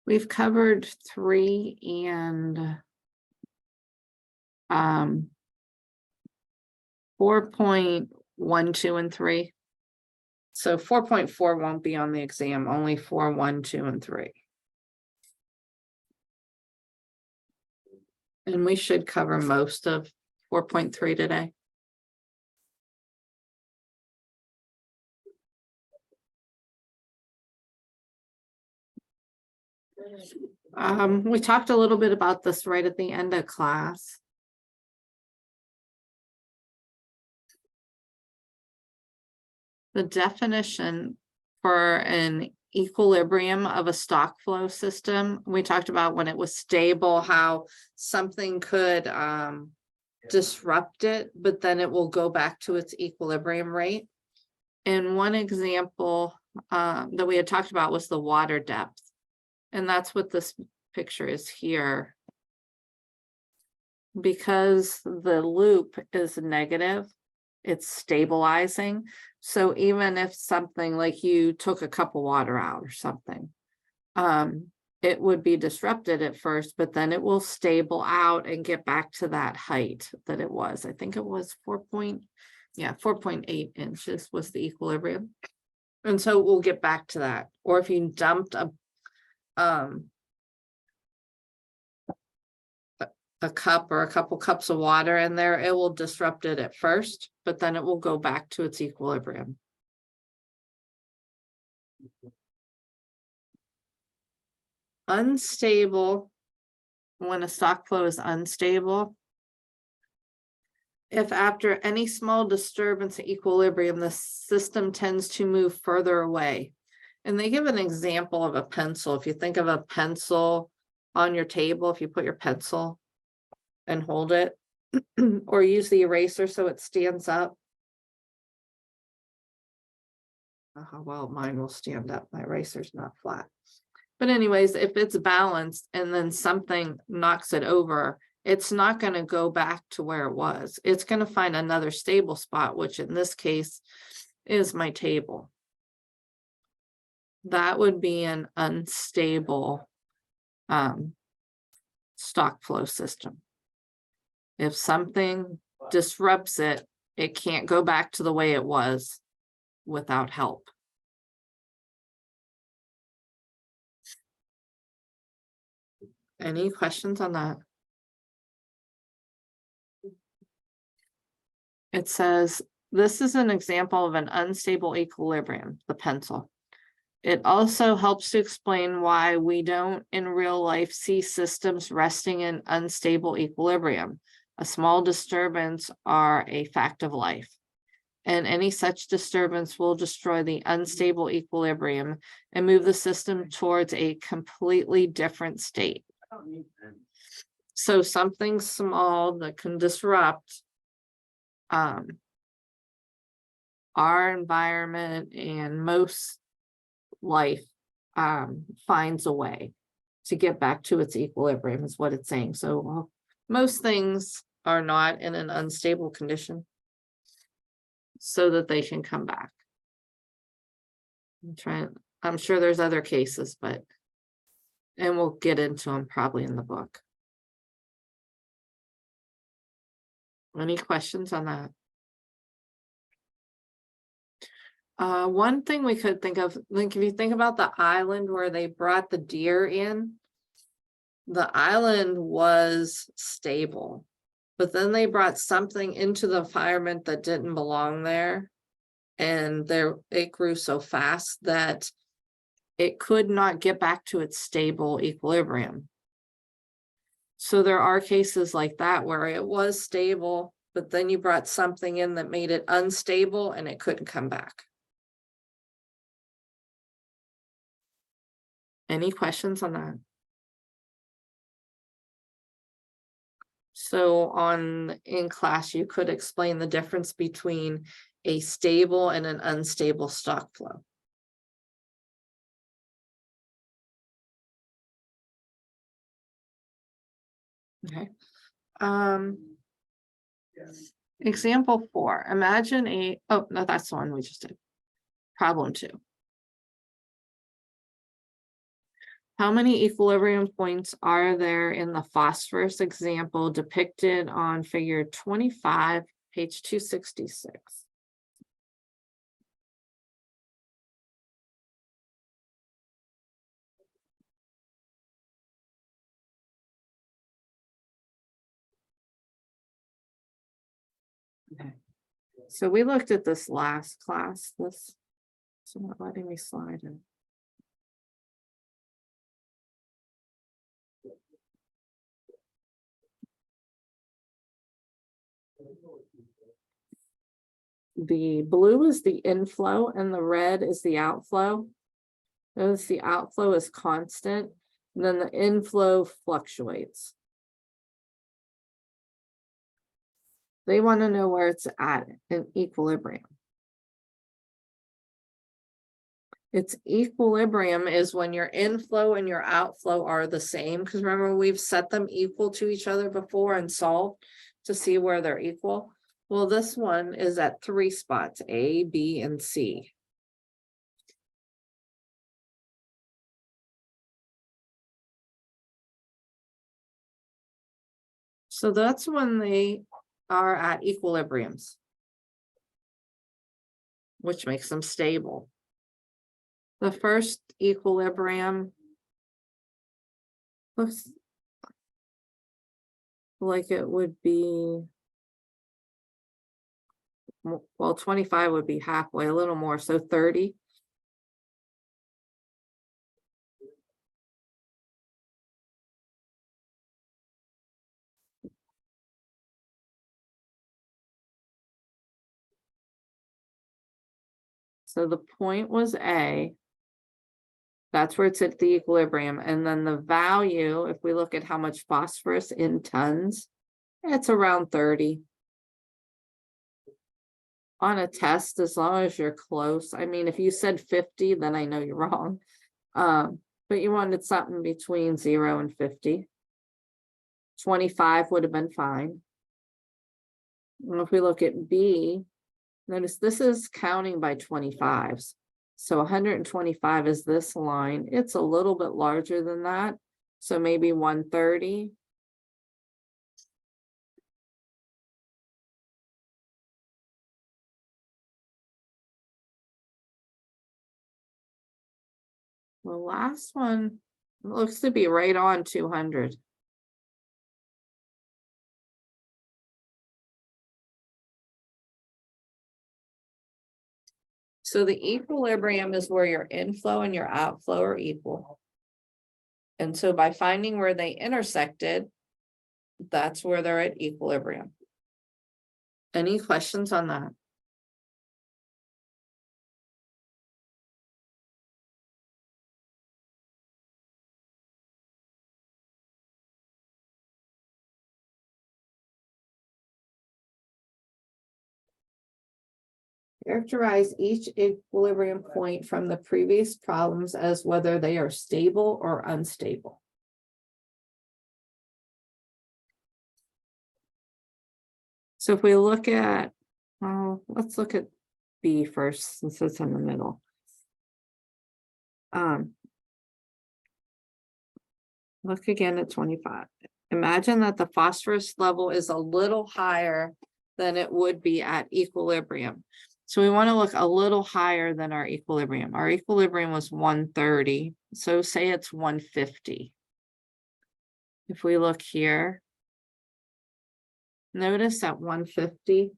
We've covered 3 and 4.1, 2, and 3. So 4.4 won't be on the exam, only 4, 1, 2, and 3. And we should cover most of 4.3 today. We talked a little bit about this right at the end of class. The definition for an equilibrium of a stock flow system, we talked about when it was stable, how something could disrupt it, but then it will go back to its equilibrium rate. And one example that we had talked about was the water depth. And that's what this picture is here. Because the loop is negative, it's stabilizing. So even if something like you took a cup of water out or something, it would be disrupted at first, but then it will stable out and get back to that height that it was. I think it was 4.8 inches was the equilibrium. And so we'll get back to that. Or if you dumped a cup or a couple cups of water in there, it will disrupt it at first, but then it will go back to its equilibrium. Unstable, when a stock flow is unstable, if after any small disturbance of equilibrium, the system tends to move further away. And they give an example of a pencil. If you think of a pencil on your table, if you put your pencil and hold it, or use the eraser so it stands up. Well, mine will stand up. My eraser's not flat. But anyways, if it's balanced and then something knocks it over, it's not going to go back to where it was. It's going to find another stable spot, which in this case is my table. That would be an unstable stock flow system. If something disrupts it, it can't go back to the way it was without help. Any questions on that? It says, this is an example of an unstable equilibrium, the pencil. It also helps to explain why we don't in real life see systems resting in unstable equilibrium. A small disturbance are a fact of life, and any such disturbance will destroy the unstable equilibrium and move the system towards a completely different state. So something small that can disrupt our environment and most life finds a way to get back to its equilibrium is what it's saying. So most things are not in an unstable condition so that they can come back. I'm sure there's other cases, but and we'll get into them probably in the book. Any questions on that? One thing we could think of, like if you think about the island where they brought the deer in, the island was stable, but then they brought something into the environment that didn't belong there, and it grew so fast that it could not get back to its stable equilibrium. So there are cases like that where it was stable, but then you brought something in that made it unstable and it couldn't come back. Any questions on that? So in class, you could explain the difference between a stable and an unstable stock flow. Okay. Example 4, imagine oh, no, that's the one we just did. Problem 2. How many equilibrium points are there in the phosphorus example depicted on figure 25, page 266? Okay. So we looked at this last class. This is not letting me slide in. The blue is the inflow and the red is the outflow. Notice the outflow is constant, and then the inflow fluctuates. They want to know where it's at in equilibrium. Its equilibrium is when your inflow and your outflow are the same, because remember we've set them equal to each other before and solved to see where they're equal. Well, this one is at 3 spots, A, B, and C. So that's when they are at equilibriums, which makes them stable. The first equilibrium looks like it would be, well, 25 would be halfway, a little more, so 30. So the point was A. That's where it's at the equilibrium. And then the value, if we look at how much phosphorus in tons, it's around 30. On a test, as long as you're close. I mean, if you said 50, then I know you're wrong. But you wanted something between 0 and 50. 25 would have been fine. And if we look at B, notice this is counting by 25s. So 125 is this line. It's a little bit larger than that. So maybe 130. The last one looks to be right on 200. So the equilibrium is where your inflow and your outflow are equal. And so by finding where they intersected, that's where they're at equilibrium. Any questions on that? Characterize each equilibrium point from the previous problems as whether they are stable or unstable. So if we look at, let's look at B first, since it's in the middle. Look again at 25. Imagine that the phosphorus level is a little higher than it would be at equilibrium. So we want to look a little higher than our equilibrium. Our equilibrium was 130. So say it's 150. If we look here, notice at 150.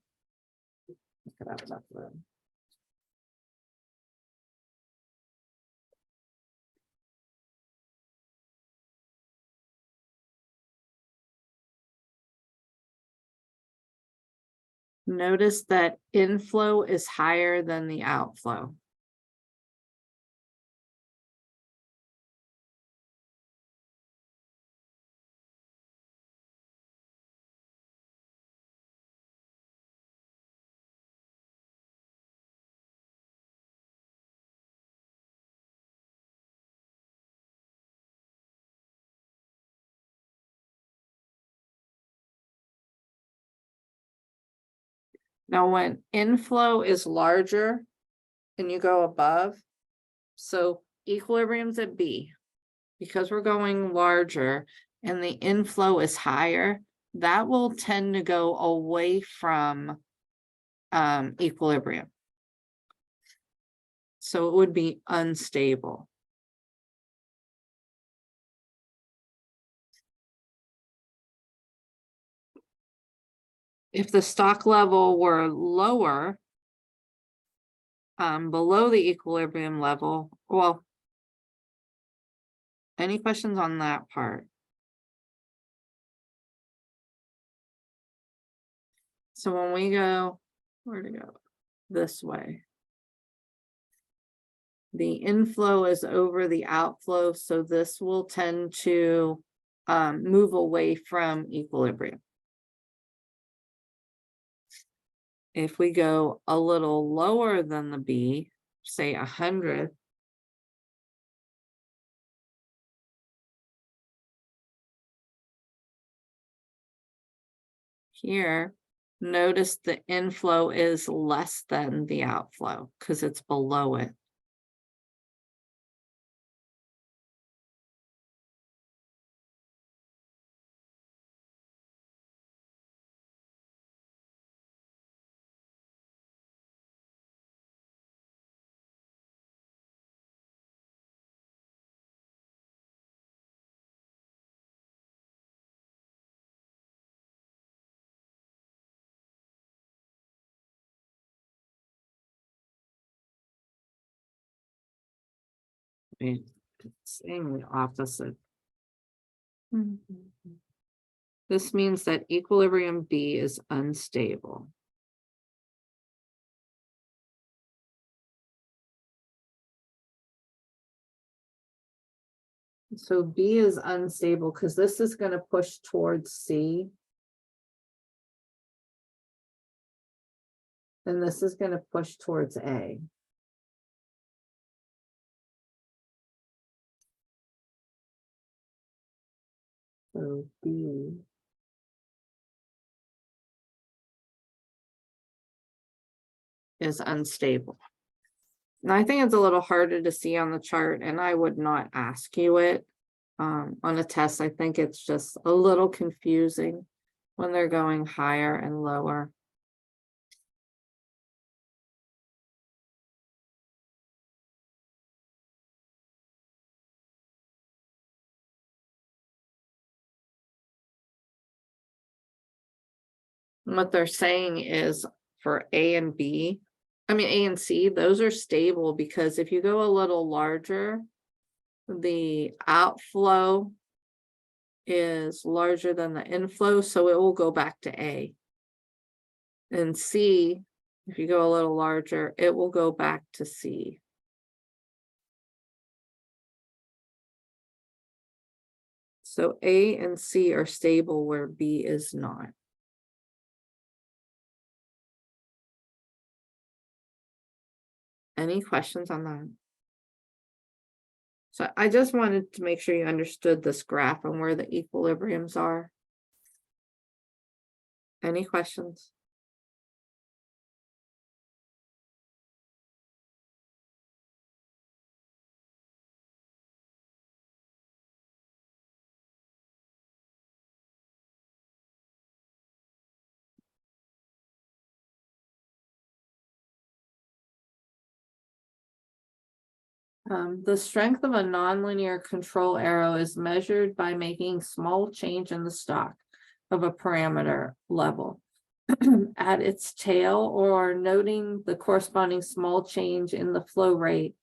Notice that inflow is higher than the outflow. Now, when inflow is larger and you go above, so equilibrium's at B. because we're going larger and the inflow is higher, that will tend to go away from equilibrium. So it would be unstable. If the stock level were lower, below the equilibrium level, well, any questions on that part? So when we go, where to go? This way. The inflow is over the outflow, so this will tend to move away from equilibrium. If we go a little lower than the B, say 100, here, notice the inflow is less than the outflow because it's below it. It's saying the opposite. This means that equilibrium B is unstable. So B is unstable because this is going to push towards C. And this is going to push towards A. So B is unstable. And I think it's a little harder to see on the chart, and I would not ask you it on a test. I think it's just a little confusing when they're going higher and lower. And what they're saying is for A and B, I mean A and C, those are stable because if you go a little larger, the outflow is larger than the inflow, so it will go back to A. And C, if you go a little larger, it will go back to C. So A and C are stable where B is not. Any questions on that? So I just wanted to make sure you understood this graph and where the equilibriums are. Any questions? The strength of a nonlinear control arrow is measured by making small change in the stock of a parameter level at its tail or noting the corresponding small change in the flow rate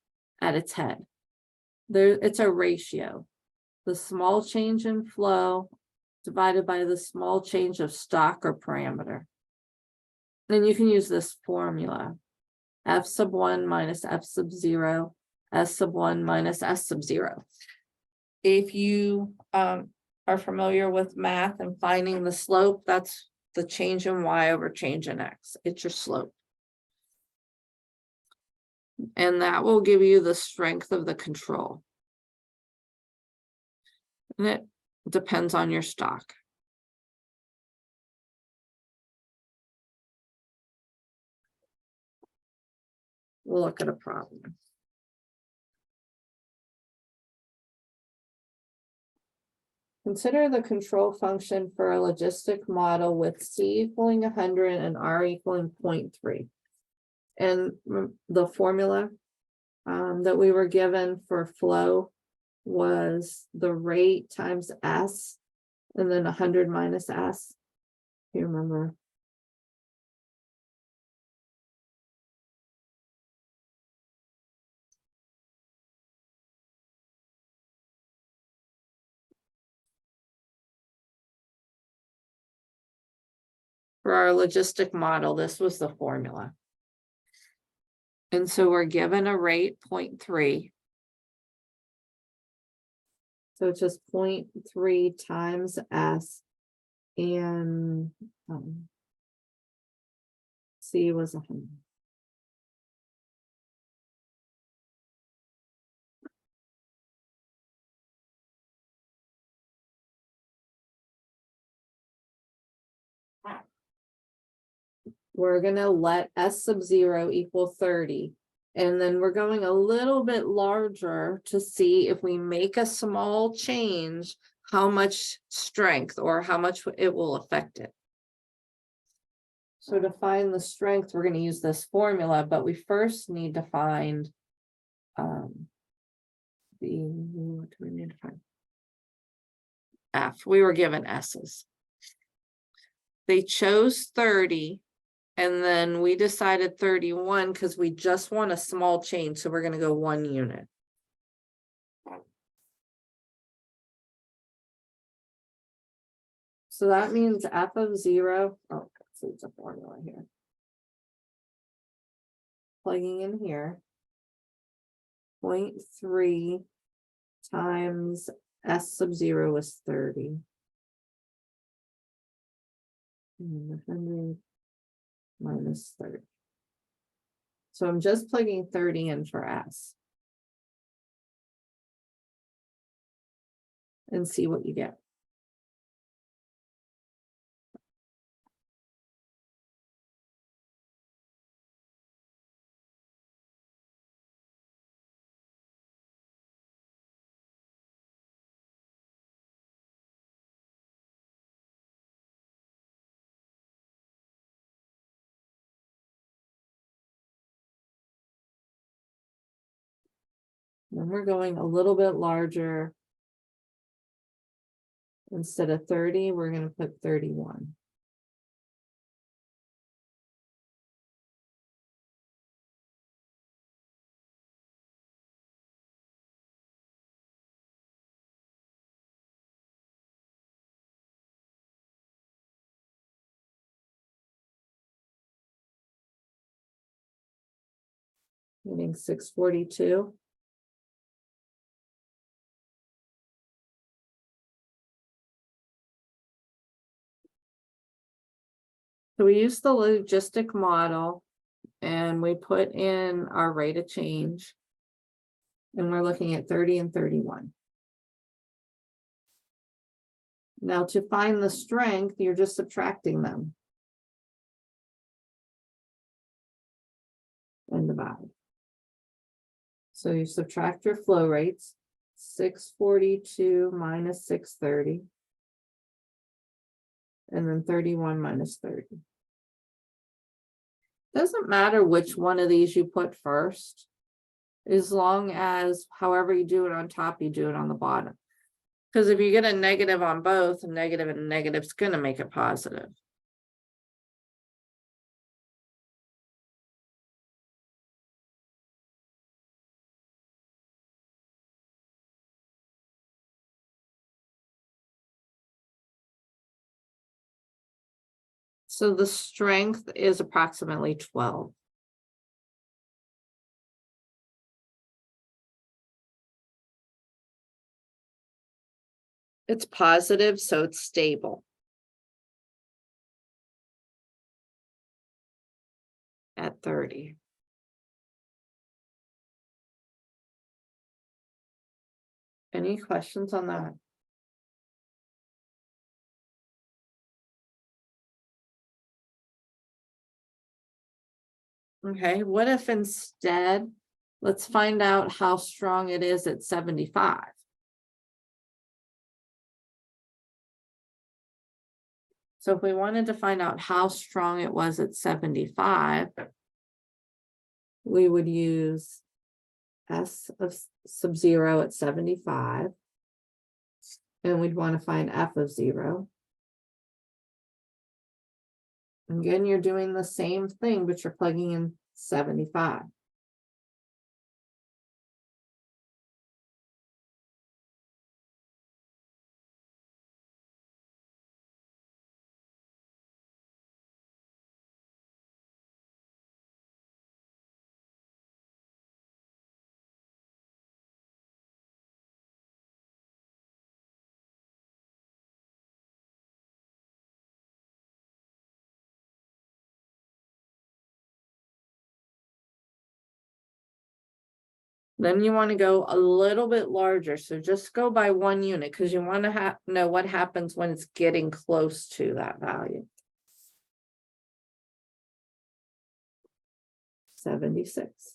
at its head. It's a ratio. The small change in flow divided by the small change of stock or parameter. And you can use this formula. F sub 1 minus F sub 0, S sub 1 minus S sub 0. If you are familiar with math and finding the slope, that's the change in Y over change in X. It's your slope. And that will give you the strength of the control. And it depends on your stock. We'll look at a problem. Consider the control function for a logistic model with C equaling 100 and R equaling 0.3. And the formula that we were given for flow was the rate times S and then 100 minus S. Do you remember? For our logistic model, this was the formula. And so we're given a rate 0.3. So it's just 0.3 times S, and C was 100. We're gonna let S sub 0 equal 30. And then we're going a little bit larger to see if we make a small change, how much strength or how much it will affect it. So to find the strength, we're going to use this formula, but we first need to find what do we need to find? F. We were given S's. They chose 30. And then we decided 31 because we just want a small change. So we're going to go 1 unit. So that means F of 0. Oh, so it's a formula here. Plugging in here. 0.3 times S sub 0 is 30. And 100 minus 30. So I'm just plugging 30 in for S. And see what you get. Then we're going a little bit larger. Instead of 30, we're going to put 31. Getting 642. So we use the logistic model and we put in our rate of change. And we're looking at 30 and 31. Now to find the strength, you're just subtracting them. And divide. So you subtract your flow rates, 642 minus 630. And then 31 minus 30. Doesn't matter which one of these you put first, as long as however you do it on top, you do it on the bottom. Because if you get a negative on both, a negative and a negative is going to make it positive. So the strength is approximately 12. It's positive, so it's stable. At 30. Any questions on that? Okay, what if instead, let's find out how strong it is at 75. So if we wanted to find out how strong it was at 75, we would use S of sub 0 at 75. And we'd want to find F of 0. Again, you're doing the same thing, but you're plugging in 75. Then you want to go a little bit larger. So just go by 1 unit because you want to know what happens when it's getting close to that value. 76.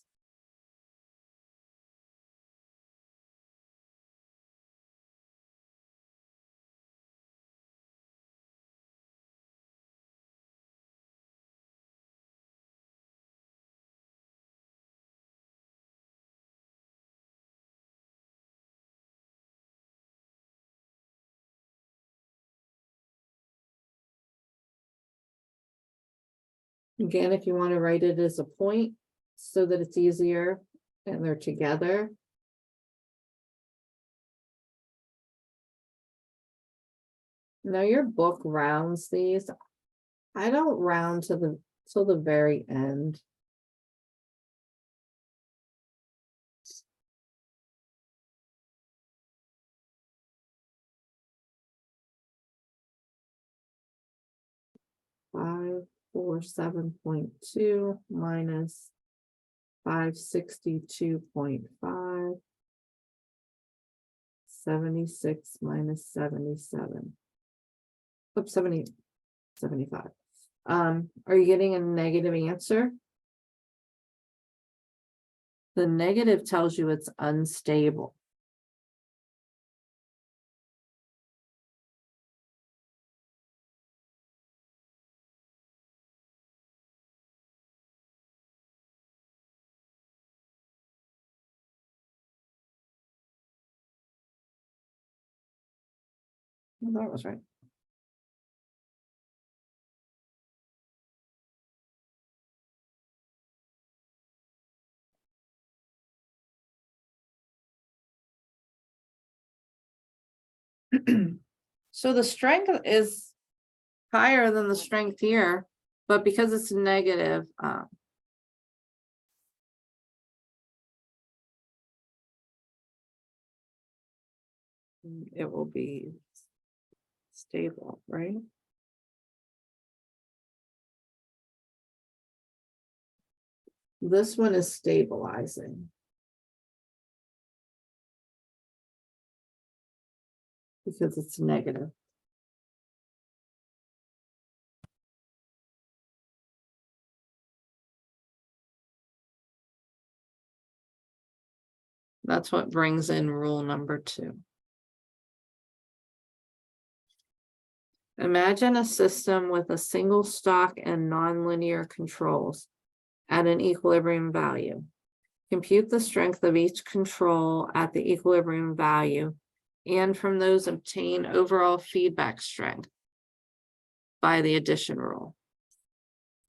Again, if you want to write it as a point so that it's easier and they're together. Now your book rounds these. I don't round to till the very end. Five 47.2 minus 562.5, 76 minus 77. Oops, 75. Are you getting a negative answer? The negative tells you it's unstable. Well, that was right. So the strength is higher than the strength here, but because it's negative, it will be stable, right? This one is stabilizing because it's negative. That's what brings in rule number 2. Imagine a system with a single stalk and nonlinear controls at an equilibrium value. Compute the strength of each control at the equilibrium value, and from those obtain overall feedback strength by the addition rule.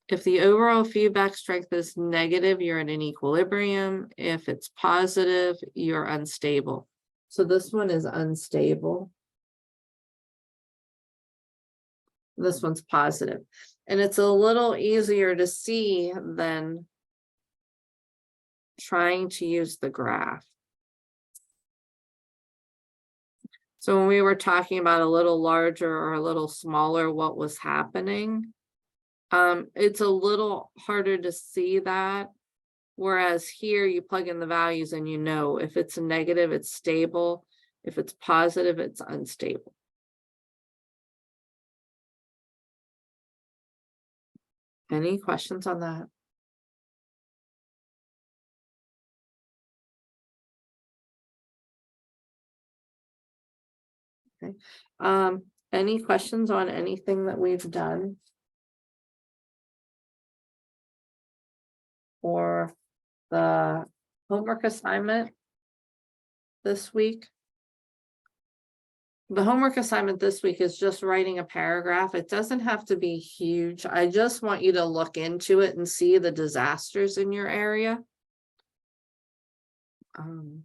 If the overall feedback strength is negative, you're at an equilibrium. If it's positive, you're unstable. So this one is unstable. This one's positive. And it's a little easier to see than trying to use the graph. So when we were talking about a little larger or a little smaller, what was happening, it's a little harder to see that. Whereas here you plug in the values and you know if it's a negative, it's stable. If it's positive, it's unstable. Any questions on that? Okay. Any questions on anything that we've done? Or the homework assignment this week? The homework assignment this week is just writing a paragraph. It doesn't have to be huge. I just want you to look into it and see the disasters in your area. And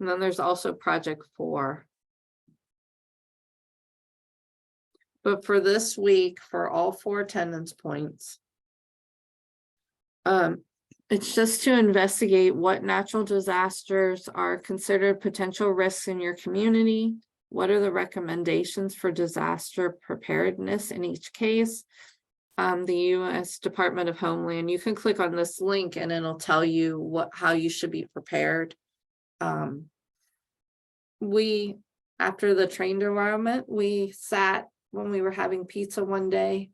then there's also project 4. But for this week, for all 4 attendance points, it's just to investigate what natural disasters are considered potential risks in your community. What are the recommendations for disaster preparedness in each case? The U.S. Department of Homeland, you can click on this link and it'll tell you how you should be prepared. After the train derailment, we sat when we were having pizza one day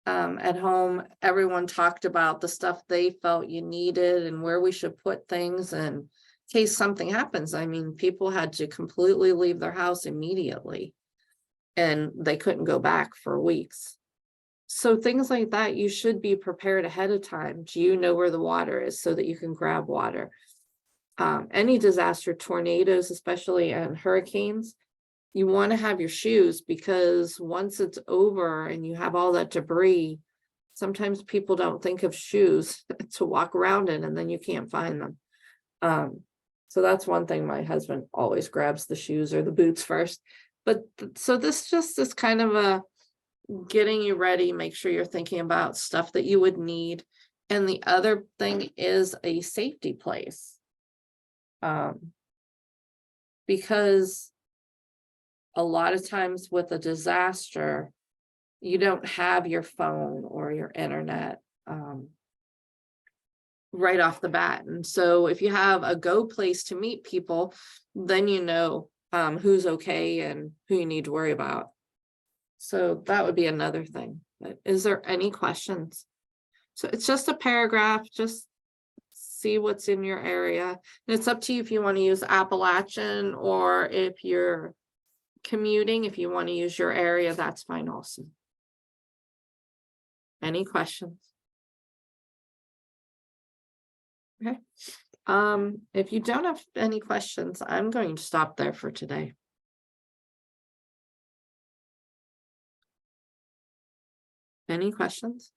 at home. Everyone talked about the stuff they felt you needed and where we should put things in case something happens. I mean, people had to completely leave their house immediately and they couldn't go back for weeks. So things like that, you should be prepared ahead of time. Do you know where the water is so that you can grab water? Any disaster, tornadoes, especially, and hurricanes, you want to have your shoes, because once it's over and you have all that debris, sometimes people don't think of shoes to walk around in, and then you can't find them. So that's one thing. My husband always grabs the shoes or the boots first. But so this just is kind of a getting you ready, make sure you're thinking about stuff that you would need. And the other thing is a safety place. Because a lot of times with a disaster, you don't have your phone or your internet right off the bat. And so if you have a go place to meet people, then you know who's okay and who you need to worry about. So that would be another thing. But is there any questions? So it's just a paragraph, just see what's in your area. And it's up to you if you want to use Appalachian, or if you're commuting, if you want to use your area, that's fine also. Any questions? Okay. If you don't have any questions, I'm going to stop there for today. Any questions?